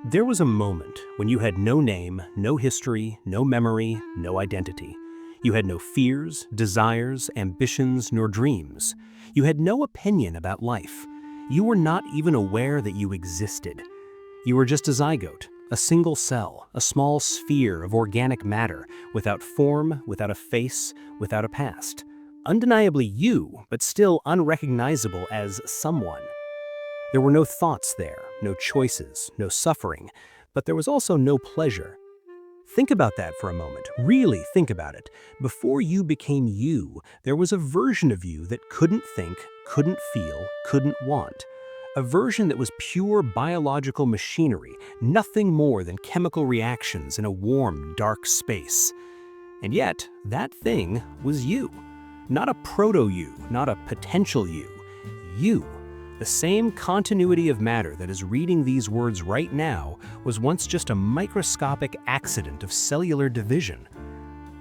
There was a moment when you had no name, no history, no memory, no identity. You had no fears, desires, ambitions, nor dreams. You had no opinion about life. You were not even aware that you existed. You were just a zygote, a single cell, a small sphere of organic matter, without form, without a face, without a past. Undeniably you, but still unrecognizable as someone. There were no thoughts there, no choices, no suffering, but there was also no pleasure. Think about that for a moment. Really think about it. Before you became you, there was a version of you that couldn't think, couldn't feel, couldn't want. A version that was pure biological machinery, nothing more than chemical reactions in a warm, dark space. And yet, that thing was you. Not a proto-you, not a potential you. You. The same continuity of matter that is reading these words right now was once just a microscopic accident of cellular division.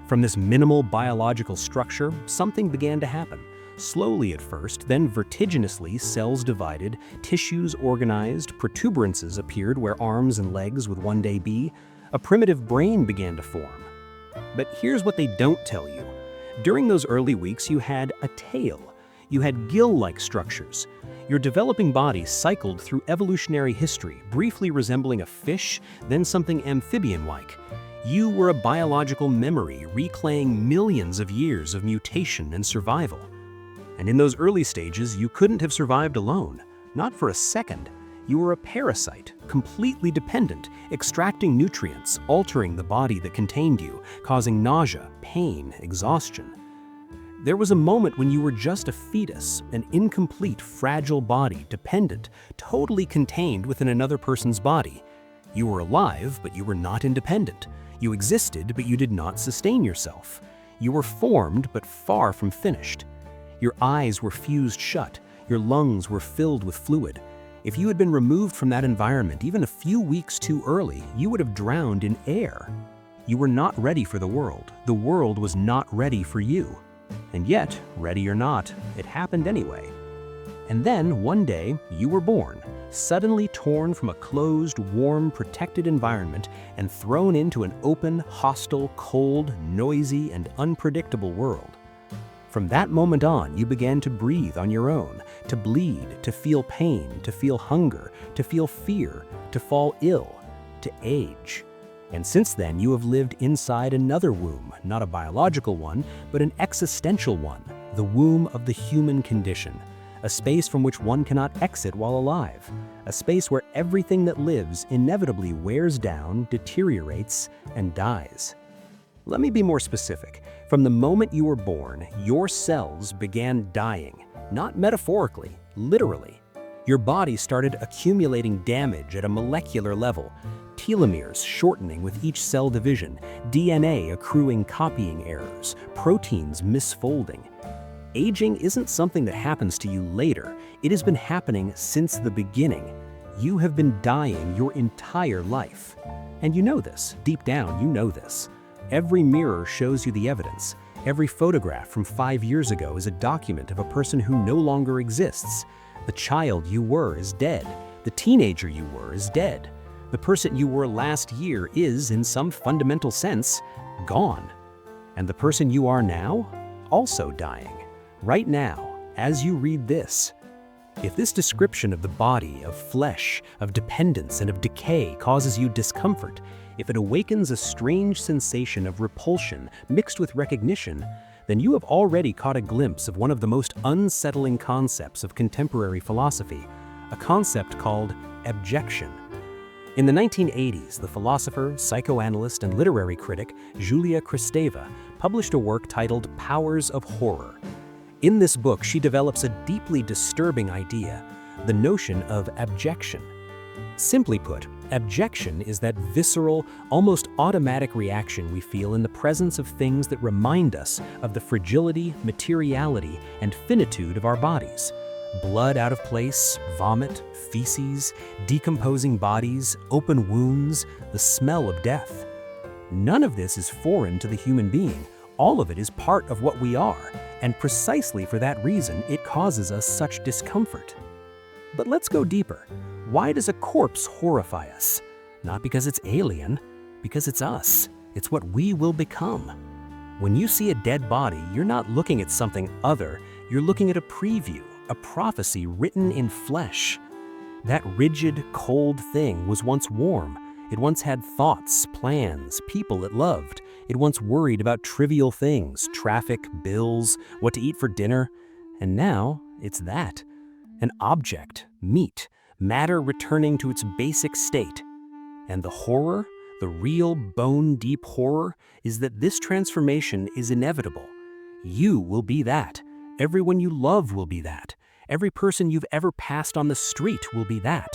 From this minimal biological structure, something began to happen. Slowly at first, then vertiginously, cells divided, tissues organized, protuberances appeared where arms and legs would one day be. A primitive brain began to form. But here's what they don't tell you. During those early weeks, you had a tail. You had gill-like structures. Your developing body cycled through evolutionary history, briefly resembling a fish, then something amphibian-like. You were a biological memory replaying millions of years of mutation and survival. And in those early stages, you couldn't have survived alone, not for a second. You were a parasite, completely dependent, extracting nutrients, altering the body that contained you, causing nausea, pain, exhaustion. There was a moment when you were just a fetus, an incomplete, fragile body, dependent, totally contained within another person's body. You were alive, but you were not independent. You existed, but you did not sustain yourself. You were formed, but far from finished. Your eyes were fused shut. Your lungs were filled with fluid. If you had been removed from that environment even a few weeks too early, you would have drowned in air. You were not ready for the world. The world was not ready for you. And yet, ready or not, it happened anyway. And then, one day, you were born, suddenly torn from a closed, warm, protected environment and thrown into an open, hostile, cold, noisy, and unpredictable world. From that moment on, you began to breathe on your own, to bleed, to feel pain, to feel hunger, to feel fear, to fall ill, to age. And since then, you have lived inside another womb, not a biological one, but an existential one, the womb of the human condition, a space from which one cannot exit while alive, a space where everything that lives inevitably wears down, deteriorates, and dies. Let me be more specific. From the moment you were born, your cells began dying, not metaphorically, literally. Your body started accumulating damage at a molecular level, telomeres shortening with each cell division, DNA accruing copying errors, proteins misfolding. Aging isn't something that happens to you later. It has been happening since the beginning. You have been dying your entire life. And you know this. Deep down, you know this. Every mirror shows you the evidence. Every photograph from 5 years ago is a document of a person who no longer exists. The child you were is dead. The teenager you were is dead. The person you were last year is, in some fundamental sense, gone. And the person you are now, also dying. Right now, as you read this. If this description of the body, of flesh, of dependence, and of decay causes you discomfort, if it awakens a strange sensation of repulsion mixed with recognition, then you have already caught a glimpse of one of the most unsettling concepts of contemporary philosophy, a concept called abjection. In the 1980s, the philosopher, psychoanalyst, and literary critic Julia Kristeva published a work titled Powers of Horror. In this book, she develops a deeply disturbing idea, the notion of abjection. Simply put, abjection is that visceral, almost automatic reaction we feel in the presence of things that remind us of the fragility, materiality, and finitude of our bodies. Blood out of place, vomit, feces, decomposing bodies, open wounds, the smell of death. None of this is foreign to the human being. All of it is part of what we are, and precisely for that reason, it causes us such discomfort. But let's go deeper. Why does a corpse horrify us? Not because it's alien, because it's us. It's what we will become. When you see a dead body, you're not looking at something other, you're looking at a preview, a prophecy written in flesh. That rigid, cold thing was once warm. It once had thoughts, plans, people it loved. It once worried about trivial things, traffic, bills, what to eat for dinner. And now, it's that. An object, meat, matter returning to its basic state. And the horror, the real bone-deep horror, is that this transformation is inevitable. You will be that. Everyone you love will be that. Every person you've ever passed on the street will be that.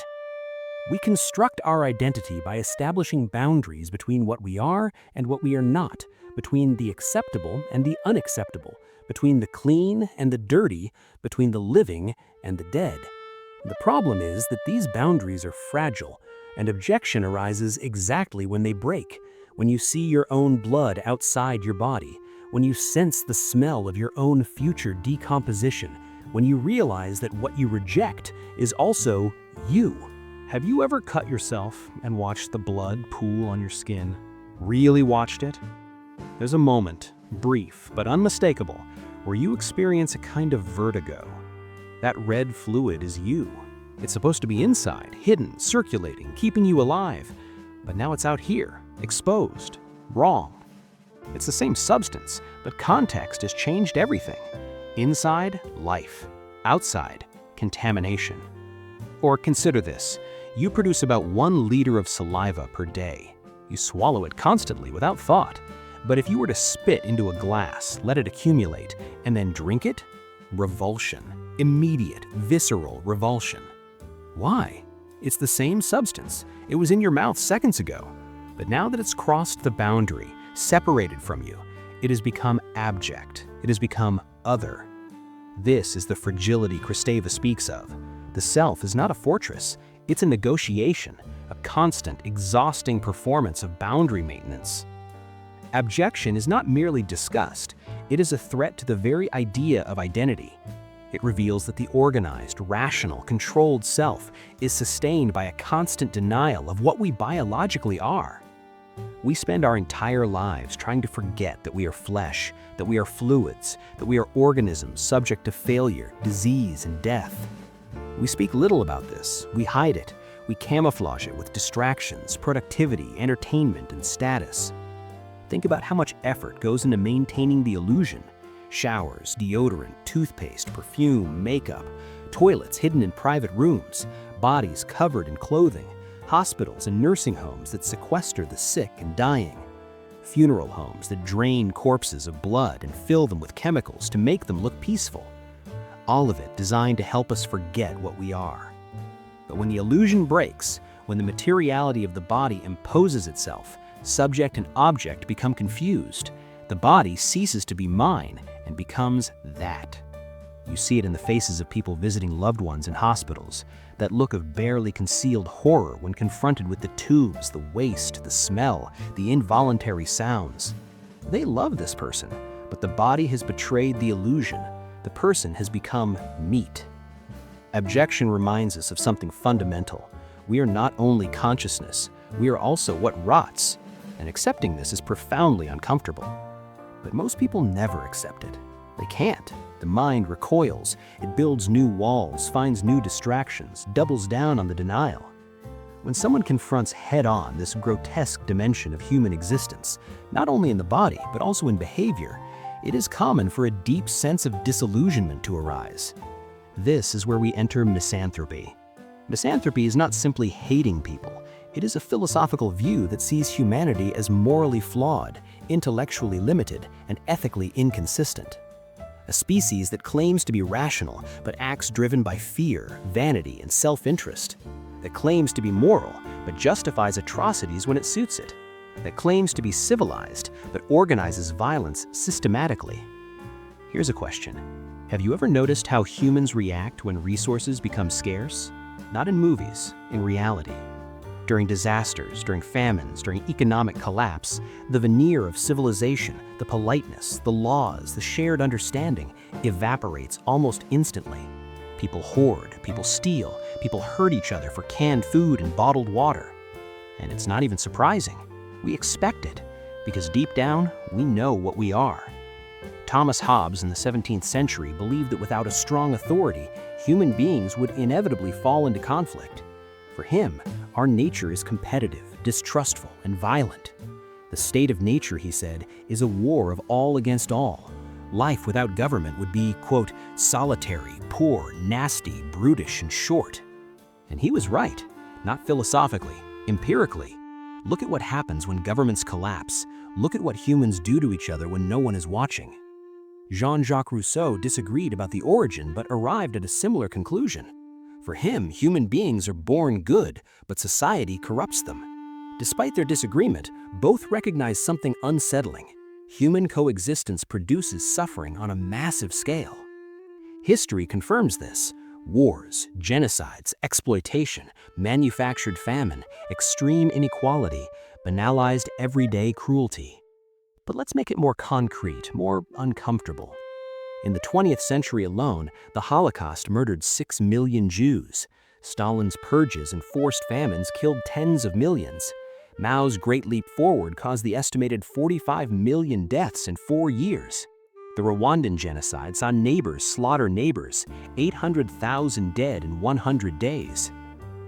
We construct our identity by establishing boundaries between what we are and what we are not, between the acceptable and the unacceptable, between the clean and the dirty, between the living and the dead. The problem is that these boundaries are fragile, and abjection arises exactly when they break, when you see your own blood outside your body, when you sense the smell of your own future decomposition, when you realize that what you reject is also you. Have you ever cut yourself and watched the blood pool on your skin? Really watched it? There's a moment, brief but unmistakable, where you experience a kind of vertigo. That red fluid is you. It's supposed to be inside, hidden, circulating, keeping you alive. But now it's out here, exposed, wrong. It's the same substance, but context has changed everything. Inside, life. Outside, contamination. Or consider this. You produce about 1 liter of saliva per day. You swallow it constantly without thought. But if you were to spit into a glass, let it accumulate, and then drink it, revulsion. Immediate, visceral revulsion. Why? It's the same substance. It was in your mouth seconds ago. But now that it's crossed the boundary, separated from you, it has become abject. It has become other. This is the fragility Kristeva speaks of. The self is not a fortress. It's a negotiation, a constant, exhausting performance of boundary maintenance. Abjection is not merely disgust. It is a threat to the very idea of identity. It reveals that the organized, rational, controlled self is sustained by a constant denial of what we biologically are. We spend our entire lives trying to forget that we are flesh, that we are fluids, that we are organisms subject to failure, disease, and death. We speak little about this. We hide it. We camouflage it with distractions, productivity, entertainment, and status. Think about how much effort goes into maintaining the illusion. Showers, deodorant, toothpaste, perfume, makeup, toilets hidden in private rooms, bodies covered in clothing, hospitals and nursing homes that sequester the sick and dying, funeral homes that drain corpses of blood and fill them with chemicals to make them look peaceful. All of it designed to help us forget what we are. But when the illusion breaks, when the materiality of the body imposes itself, subject and object become confused. The body ceases to be mine and becomes that. You see it in the faces of people visiting loved ones in hospitals, that look of barely concealed horror when confronted with the tubes, the waste, the smell, the involuntary sounds. They love this person, but the body has betrayed the illusion. The person has become meat. Abjection reminds us of something fundamental. We are not only consciousness, we are also what rots, and accepting this is profoundly uncomfortable. But most people never accept it. They can't. The mind recoils. It builds new walls, finds new distractions, doubles down on the denial. When someone confronts head-on this grotesque dimension of human existence, not only in the body, but also in behavior, it is common for a deep sense of disillusionment to arise. This is where we enter misanthropy. Misanthropy is not simply hating people. It is a philosophical view that sees humanity as morally flawed, intellectually limited, and ethically inconsistent. A species that claims to be rational but acts driven by fear, vanity, and self-interest. That claims to be moral but justifies atrocities when it suits it. That claims to be civilized but organizes violence systematically. Here's a question. Have you ever noticed how humans react when resources become scarce? Not in movies, in reality. During disasters, during famines, during economic collapse, the veneer of civilization, the politeness, the laws, the shared understanding evaporates almost instantly. People hoard, people steal, people hurt each other for canned food and bottled water. And it's not even surprising. We expect it, because deep down, we know what we are. Thomas Hobbes in the 17th century believed that without a strong authority, human beings would inevitably fall into conflict. For him, our nature is competitive, distrustful, and violent. The state of nature, he said, is a war of all against all. Life without government would be, quote, solitary, poor, nasty, brutish, and short. And he was right, not philosophically, empirically. Look at what happens when governments collapse. Look at what humans do to each other when no one is watching. Jean-Jacques Rousseau disagreed about the origin but arrived at a similar conclusion. For him, human beings are born good, but society corrupts them. Despite their disagreement, both recognize something unsettling. Human coexistence produces suffering on a massive scale. History confirms this. Wars, genocides, exploitation, manufactured famine, extreme inequality, banalized everyday cruelty. But let's make it more concrete, more uncomfortable. In the 20th century alone, the Holocaust murdered 6 million Jews. Stalin's purges and forced famines killed tens of millions. Mao's Great Leap Forward caused the estimated 45 million deaths in 4 years. The Rwandan genocide saw neighbors slaughter neighbors, 800,000 dead in 100 days.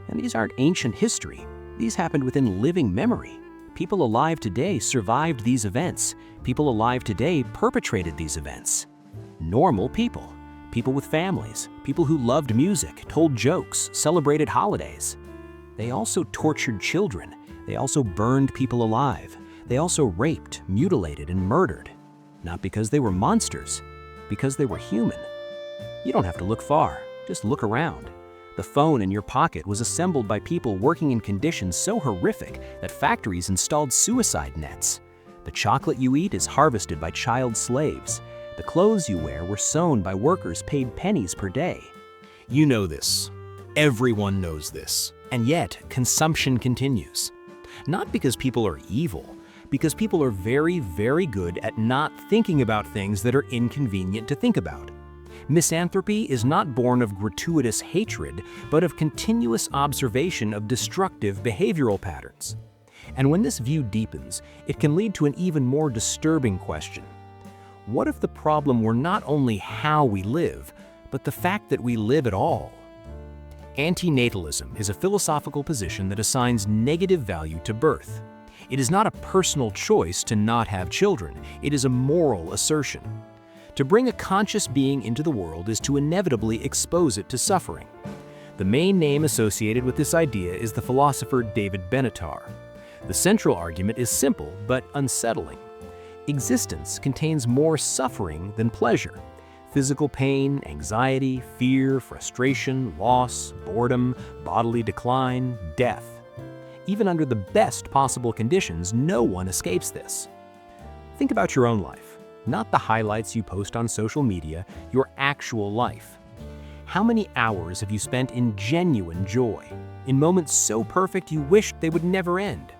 And these aren't ancient history. These happened within living memory. People alive today survived these events. People alive today perpetrated these events. Normal people. People with families. People who loved music, told jokes, celebrated holidays. They also tortured children. They also burned people alive. They also raped, mutilated, and murdered. Not because they were monsters, because they were human. You don't have to look far, just look around. The phone in your pocket was assembled by people working in conditions so horrific that factories installed suicide nets. The chocolate you eat is harvested by child slaves. The clothes you wear were sewn by workers paid pennies per day. You know this. Everyone knows this. And yet, consumption continues. Not because people are evil, because people are very, very good at not thinking about things that are inconvenient to think about. Misanthropy is not born of gratuitous hatred, but of continuous observation of destructive behavioral patterns. And when this view deepens, it can lead to an even more disturbing question. What if the problem were not only how we live, but the fact that we live at all? Antinatalism is a philosophical position that assigns negative value to birth. It is not a personal choice to not have children. It is a moral assertion. To bring a conscious being into the world is to inevitably expose it to suffering. The main name associated with this idea is the philosopher David Benatar. The central argument is simple but unsettling. Existence contains more suffering than pleasure. Physical pain, anxiety, fear, frustration, loss, boredom, bodily decline, death. Even under the best possible conditions, no one escapes this. Think about your own life, not the highlights you post on social media, your actual life. How many hours have you spent in genuine joy, in moments so perfect you wished they would never end?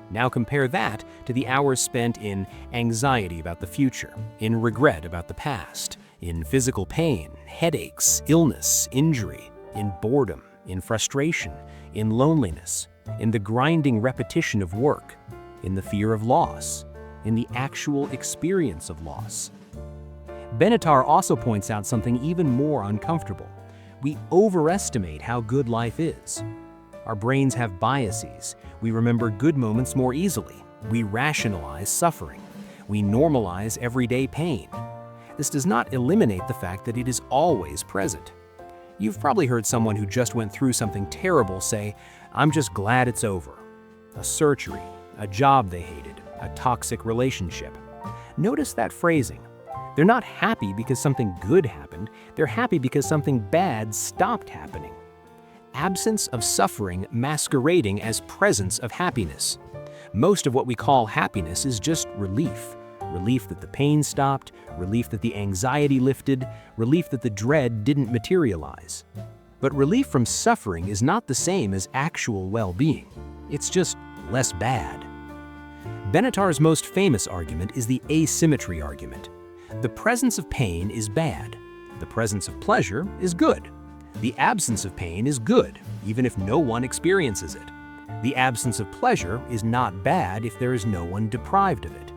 Now compare that to the hours spent in anxiety about the future, in regret about the past, in physical pain, headaches, illness, injury, in boredom, in frustration, in loneliness, in the grinding repetition of work, in the fear of loss, in the actual experience of loss. Benatar also points out something even more uncomfortable. We overestimate how good life is. Our brains have biases. We remember good moments more easily. We rationalize suffering. We normalize everyday pain. This does not eliminate the fact that it is always present. You've probably heard someone who just went through something terrible say, "I'm just glad it's over." A surgery, a job they hated, a toxic relationship. Notice that phrasing. They're not happy because something good happened. They're happy because something bad stopped happening. Absence of suffering masquerading as presence of happiness. Most of what we call happiness is just relief. Relief that the pain stopped, relief that the anxiety lifted, relief that the dread didn't materialize. But relief from suffering is not the same as actual well-being. It's just less bad. Benatar's most famous argument is the asymmetry argument. The presence of pain is bad. The presence of pleasure is good. The absence of pain is good, even if no one experiences it. The absence of pleasure is not bad if there is no one deprived of it.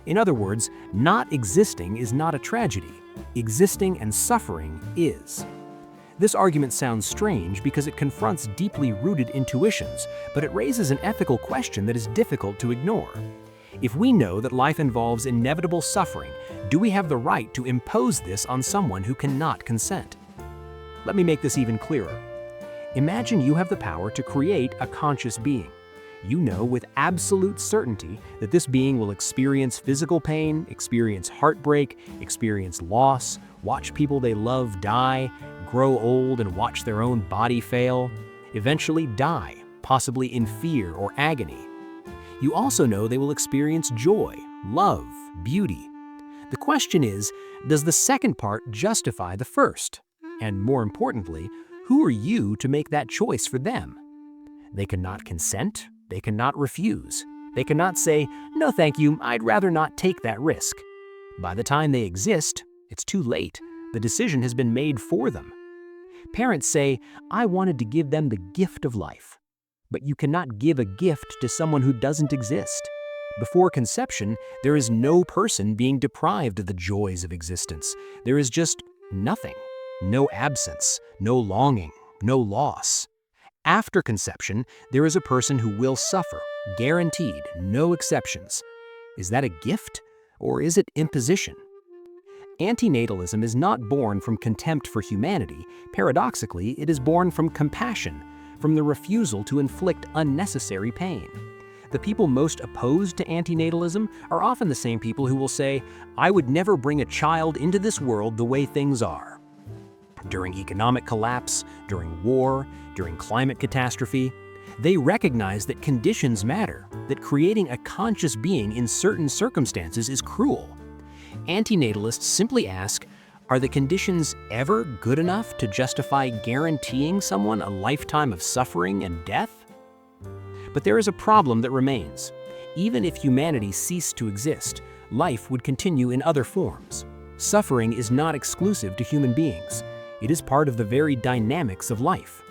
In other words, not existing is not a tragedy. Existing and suffering is. This argument sounds strange because it confronts deeply rooted intuitions, but it raises an ethical question that is difficult to ignore. If we know that life involves inevitable suffering, do we have the right to impose this on someone who cannot consent? Let me make this even clearer. Imagine you have the power to create a conscious being. You know with absolute certainty that this being will experience physical pain, experience heartbreak, experience loss, watch people they love die, grow old and watch their own body fail, eventually die, possibly in fear or agony. You also know they will experience joy, love, beauty. The question is, does the second part justify the first? And more importantly, who are you to make that choice for them? They cannot consent. They cannot refuse. They cannot say, "No, thank you, I'd rather not take that risk." By the time they exist, it's too late. The decision has been made for them. Parents say, "I wanted to give them the gift of life." But you cannot give a gift to someone who doesn't exist. Before conception, there is no person being deprived of the joys of existence. There is just nothing. No absence, no longing, no loss. After conception, there is a person who will suffer, guaranteed, no exceptions. Is that a gift, or is it imposition? Antinatalism is not born from contempt for humanity. Paradoxically, it is born from compassion, from the refusal to inflict unnecessary pain. The people most opposed to antinatalism are often the same people who will say, "I would never bring a child into this world the way things are." During economic collapse, during war, during climate catastrophe, they recognize that conditions matter, that creating a conscious being in certain circumstances is cruel. Antinatalists simply ask, are the conditions ever good enough to justify guaranteeing someone a lifetime of suffering and death? But there is a problem that remains. Even if humanity ceased to exist, life would continue in other forms. Suffering is not exclusive to human beings. It is part of the very dynamics of life.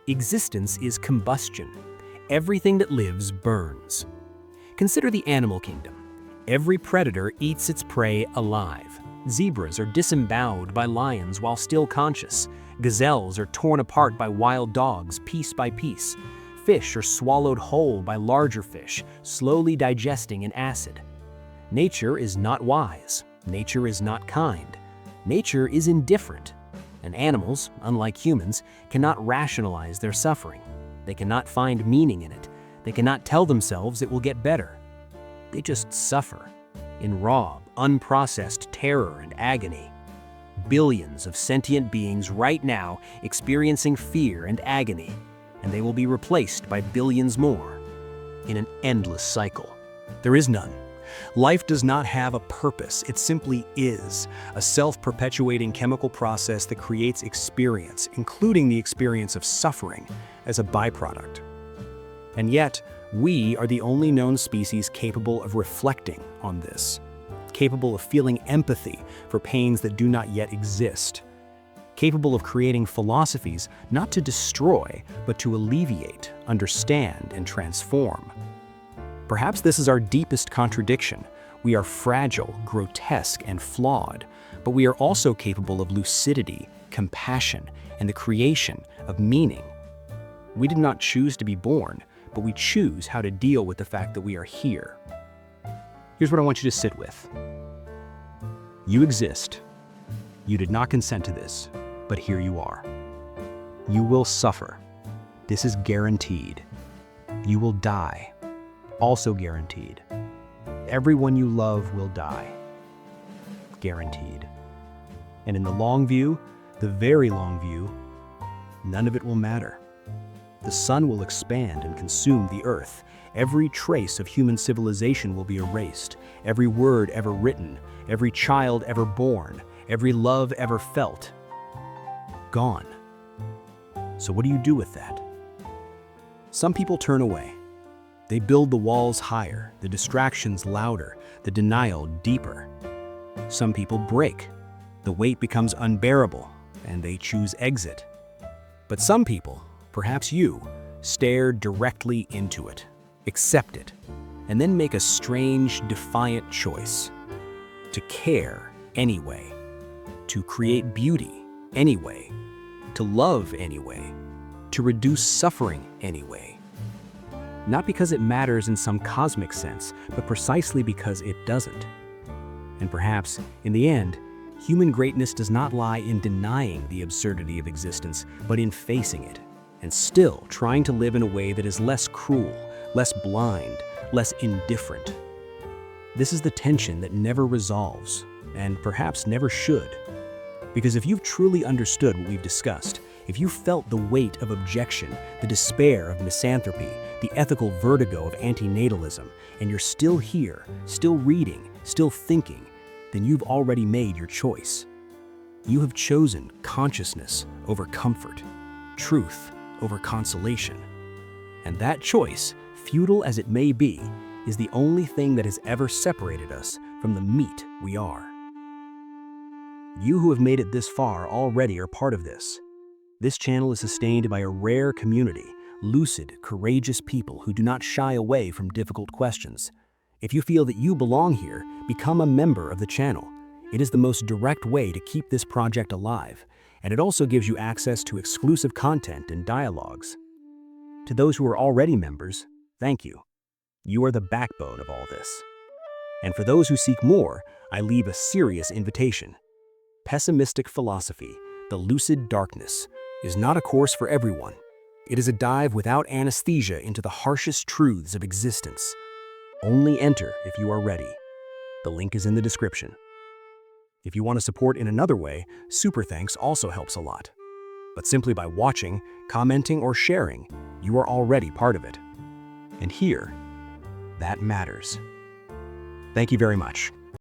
Existence is combustion. Everything that lives burns. Consider the animal kingdom. Every predator eats its prey alive. Zebras are disemboweled by lions while still conscious. Gazelles are torn apart by wild dogs piece by piece. Fish are swallowed whole by larger fish, slowly digesting in acid. Nature is not wise. Nature is not kind. Nature is indifferent. And animals, unlike humans, cannot rationalize their suffering. They cannot find meaning in it. They cannot tell themselves it will get better. They just suffer in raw, unprocessed terror and agony. Billions of sentient beings right now experiencing fear and agony, and they will be replaced by billions more in an endless cycle. There is none. Life does not have a purpose. It simply is, a self-perpetuating chemical process that creates experience, including the experience of suffering, as a byproduct. And yet, we are the only known species capable of reflecting on this, capable of feeling empathy for pains that do not yet exist, capable of creating philosophies not to destroy, but to alleviate, understand, and transform. Perhaps this is our deepest contradiction. We are fragile, grotesque, and flawed, but we are also capable of lucidity, compassion, and the creation of meaning. We did not choose to be born, but we choose how to deal with the fact that we are here. Here's what I want you to sit with. You exist. You did not consent to this, but here you are. You will suffer. This is guaranteed. You will die. Also guaranteed. Everyone you love will die. Guaranteed. And in the long view, the very long view, none of it will matter. The sun will expand and consume the earth. Every trace of human civilization will be erased. Every word ever written, every child ever born, every love ever felt, gone. So what do you do with that? Some people turn away. They build the walls higher, the distractions louder, the denial deeper. Some people break. The weight becomes unbearable, and they choose exit. But some people, perhaps you, Stare directly into it, accept it, and then make a strange, defiant choice. To care anyway, to create beauty anyway, to love anyway, to reduce suffering anyway. Not because it matters in some cosmic sense, but precisely because it doesn't. And perhaps, in the end, human greatness does not lie in denying the absurdity of existence, but in facing it, and still trying to live in a way that is less cruel, less blind, less indifferent. This is the tension that never resolves, and perhaps never should. Because if you've truly understood what we've discussed, if you felt the weight of abjection, the despair of misanthropy, the ethical vertigo of antinatalism, and you're still here, still reading, still thinking, then you've already made your choice. You have chosen consciousness over comfort, truth over consolation. And that choice, futile as it may be, is the only thing that has ever separated us from the meat we are. You who have made it this far already are part of this. This channel is sustained by a rare community, lucid, courageous people who do not shy away from difficult questions. If you feel that you belong here, become a member of the channel. It is the most direct way to keep this project alive, and it also gives you access to exclusive content and dialogues. To those who are already members, thank you. You are the backbone of all this. And for those who seek more, I leave a serious invitation. Pessimistic philosophy, the lucid darkness, is not a course for everyone. It is a dive without anesthesia into the harshest truths of existence. Only enter if you are ready. The link is in the description. If you want to support in another way, super thanks also helps a lot. But simply by watching, commenting, or sharing, you are already part of it. And here, that matters. Thank you very much.